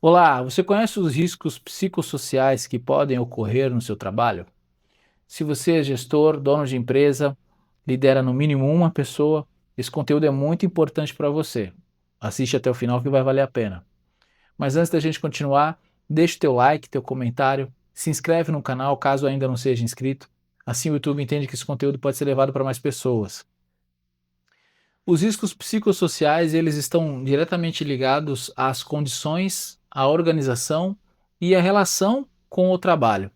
Olá, você conhece os riscos psicossociais que podem ocorrer no seu trabalho? Se você é gestor, dono de empresa, lidera no mínimo uma pessoa, esse conteúdo é muito importante para você. Assiste até o final que vai valer a pena. Mas antes da gente continuar, deixa o teu like, teu comentário, se inscreve no canal caso ainda não seja inscrito. Assim o YouTube entende que esse conteúdo pode ser levado para mais pessoas. Os riscos psicossociais, eles estão diretamente ligados às condições, à organização e à relação com o trabalho.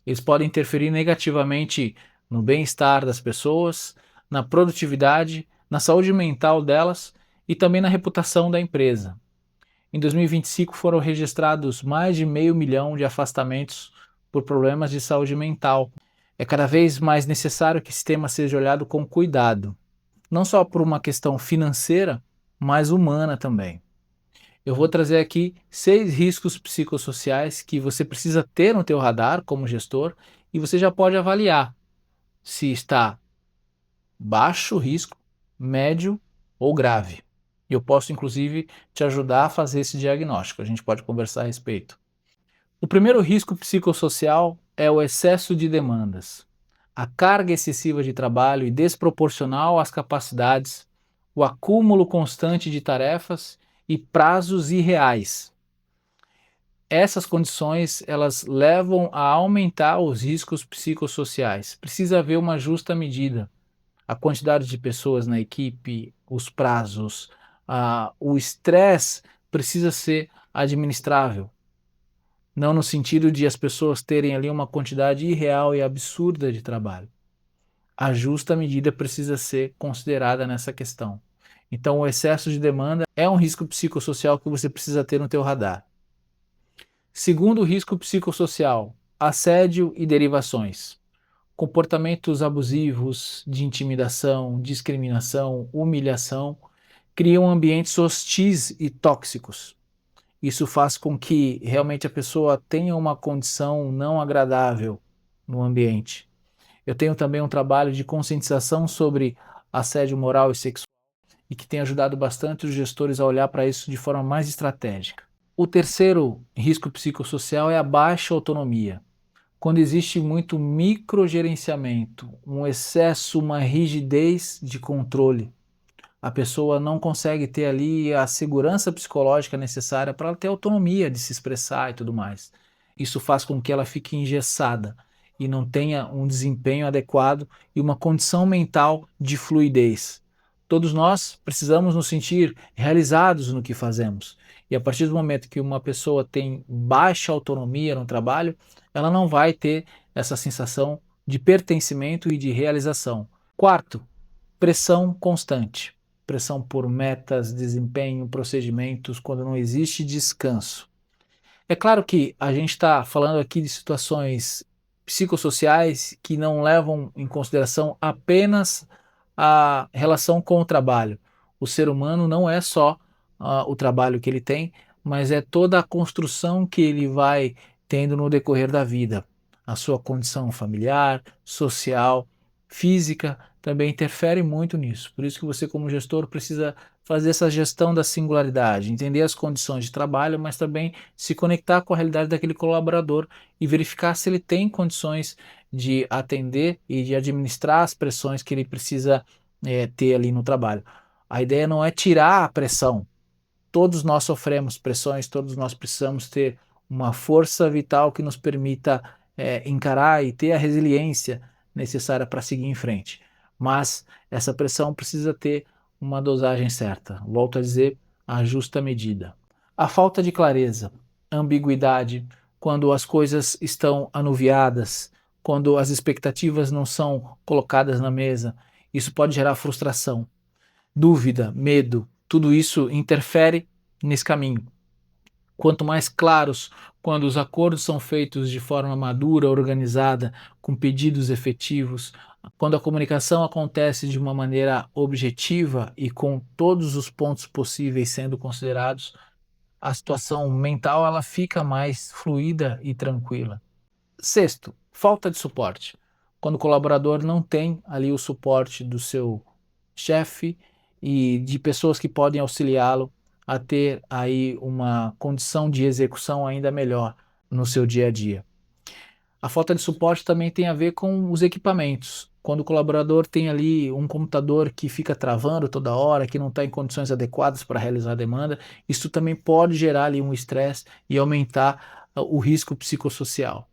Eles podem interferir negativamente no bem-estar das pessoas, na produtividade, na saúde mental delas e também na reputação da empresa. Em 2025 foram registrados mais de 500 mil de afastamentos por problemas de saúde mental. É cada vez mais necessário que esse tema seja olhado com cuidado, não só por uma questão financeira, mas humana também. Eu vou trazer aqui 6 riscos psicossociais que você precisa ter no teu radar como gestor e você já pode avaliar se está baixo risco, médio ou grave. Eu posso inclusive te ajudar a fazer esse diagnóstico, a gente pode conversar a respeito. O primeiro risco psicossocial é o excesso de demandas. A carga excessiva de trabalho e desproporcional às capacidades, o acúmulo constante de tarefas e prazos irreais. Essas condições, elas levam a aumentar os riscos psicossociais. Precisa haver uma justa medida. A quantidade de pessoas na equipe, os prazos, o estresse precisa ser administrável. Não no sentido de as pessoas terem ali uma quantidade irreal e absurda de trabalho. A justa medida precisa ser considerada nessa questão. Então, o excesso de demanda é um risco psicossocial que você precisa ter no teu radar. Segundo risco psicossocial, assédio e derivações. Comportamentos abusivos, de intimidação, discriminação, humilhação, criam ambientes hostis e tóxicos. Isso faz com que realmente a pessoa tenha uma condição não agradável no ambiente. Eu tenho também um trabalho de conscientização sobre assédio moral e sexual e que tem ajudado bastante os gestores a olhar para isso de forma mais estratégica. O terceiro risco psicossocial é a baixa autonomia. Quando existe muito microgerenciamento, um excesso, uma rigidez de controle, a pessoa não consegue ter ali a segurança psicológica necessária para ela ter autonomia de se expressar e tudo mais. Isso faz com que ela fique engessada e não tenha um desempenho adequado e uma condição mental de fluidez. Todos nós precisamos nos sentir realizados no que fazemos. E a partir do momento que uma pessoa tem baixa autonomia no trabalho, ela não vai ter essa sensação de pertencimento e de realização. Quarto, pressão constante. Pressão por metas, desempenho, procedimentos, quando não existe descanso. É claro que a gente está falando aqui de situações psicossociais que não levam em consideração apenas a relação com o trabalho. O ser humano não é só o trabalho que ele tem, mas é toda a construção que ele vai tendo no decorrer da vida. A sua condição familiar, social, física também interfere muito nisso. Por isso que você, como gestor, precisa fazer essa gestão da singularidade, entender as condições de trabalho, mas também se conectar com a realidade daquele colaborador e verificar se ele tem condições de atender e de administrar as pressões que ele precisa ter ali no trabalho. A ideia não é tirar a pressão. Todos nós sofremos pressões, todos nós precisamos ter uma força vital que nos permita encarar e ter a resiliência necessária para seguir em frente. Mas essa pressão precisa ter uma dosagem certa. Volto a dizer, a justa medida. A falta de clareza, ambiguidade, quando as coisas estão anuviadas, quando as expectativas não são colocadas na mesa, isso pode gerar frustração, dúvida, medo, tudo isso interfere nesse caminho. Quanto mais claros, quando os acordos são feitos de forma madura, organizada, com pedidos efetivos, quando a comunicação acontece de uma maneira objetiva e com todos os pontos possíveis sendo considerados, a situação mental ela fica mais fluida e tranquila. Sexto, falta de suporte. Quando o colaborador não tem ali o suporte do seu chefe e de pessoas que podem auxiliá-lo a ter aí uma condição de execução ainda melhor no seu dia a dia. A falta de suporte também tem a ver com os equipamentos. Quando o colaborador tem ali um computador que fica travando toda hora, que não está em condições adequadas para realizar a demanda, isso também pode gerar ali um estresse e aumentar o risco psicossocial.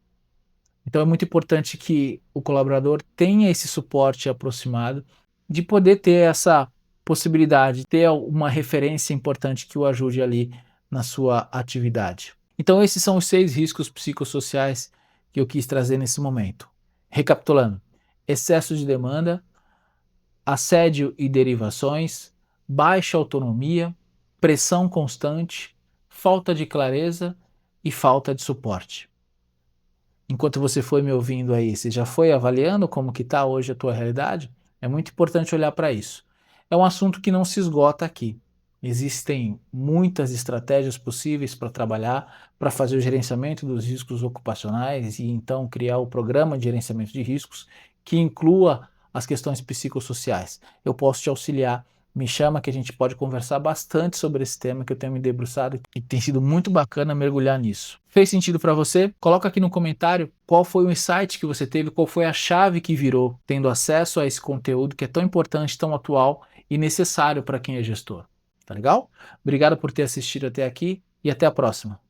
Então é muito importante que o colaborador tenha esse suporte aproximado, de poder ter essa possibilidade, de ter uma referência importante que o ajude ali na sua atividade. Então esses são os 6 riscos psicossociais que eu quis trazer nesse momento. Recapitulando: excesso de demanda, assédio e derivações, baixa autonomia, pressão constante, falta de clareza e falta de suporte. Enquanto você foi me ouvindo aí, você já foi avaliando como que está hoje a tua realidade? É muito importante olhar para isso. É um assunto que não se esgota aqui. Existem muitas estratégias possíveis para trabalhar, para fazer o gerenciamento dos riscos ocupacionais e então criar o programa de gerenciamento de riscos que inclua as questões psicossociais. Eu posso te auxiliar. Me chama que a gente pode conversar bastante sobre esse tema que eu tenho me debruçado e tem sido muito bacana mergulhar nisso. Fez sentido para você? Coloca aqui no comentário qual foi o insight que você teve, qual foi a chave que virou, tendo acesso a esse conteúdo que é tão importante, tão atual e necessário para quem é gestor. Tá legal? Obrigado por ter assistido até aqui e até a próxima.